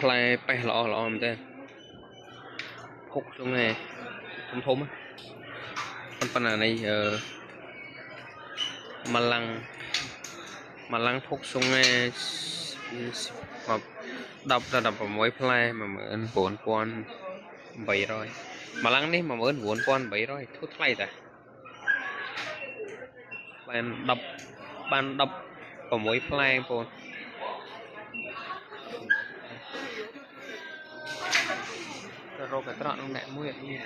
ផ្លែប៉េះល្អមែនទេភុកក្នុងនេះធំប៉ុណ្ណានេះម៉ាឡាំងភុកក្នុងនេះមក10 ដល់ 16 ផ្លែ 19,800 ម៉ាឡាំងនេះ 19,800 ធូរថ្លៃតាបាន16 ផ្លែបងរកត្រង់អ្នកមួយអត់មាន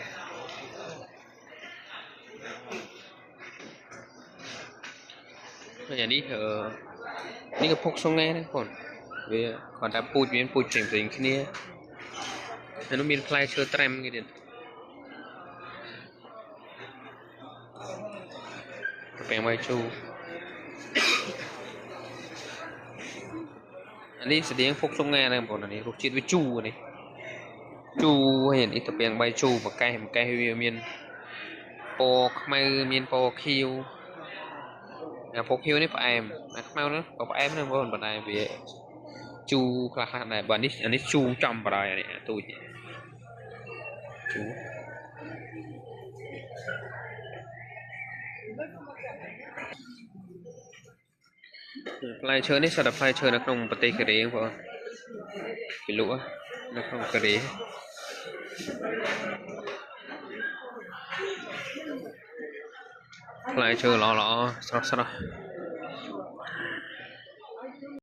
នេះនេះក៏ភុកក្នុងនេះដែរបងវាគាត់ថាពូជមានពូជផ្សេងគ្នាហើយនោះមានផ្លែឈើត្រាំគេទៀតកាពេងបាយជូអានេះស្តៀងភុកក្នុងនេះដែរបងនេះរសជាតិវាជូរនេះជូរហើយនេះកាពេងបាយជូរបកេះវាមានពណ៌ខ្មៅមានពណ៌ខៀវអាពណ៌ខៀវនេះផ្អែមអាខ្មៅនោះក៏ផ្អែមដែរបងប៉ុន្តែវាជូរខ្លះដែរបើអានេះជូរចំបដាយនេះទូចជូរផ្លែឈើនេះសិតតែផ្លែឈើនៅក្នុងប្រទេសកូរ៉េបងគេលក់នៅក្នុងកូរ៉េផ្លែឈើល្អស្រស់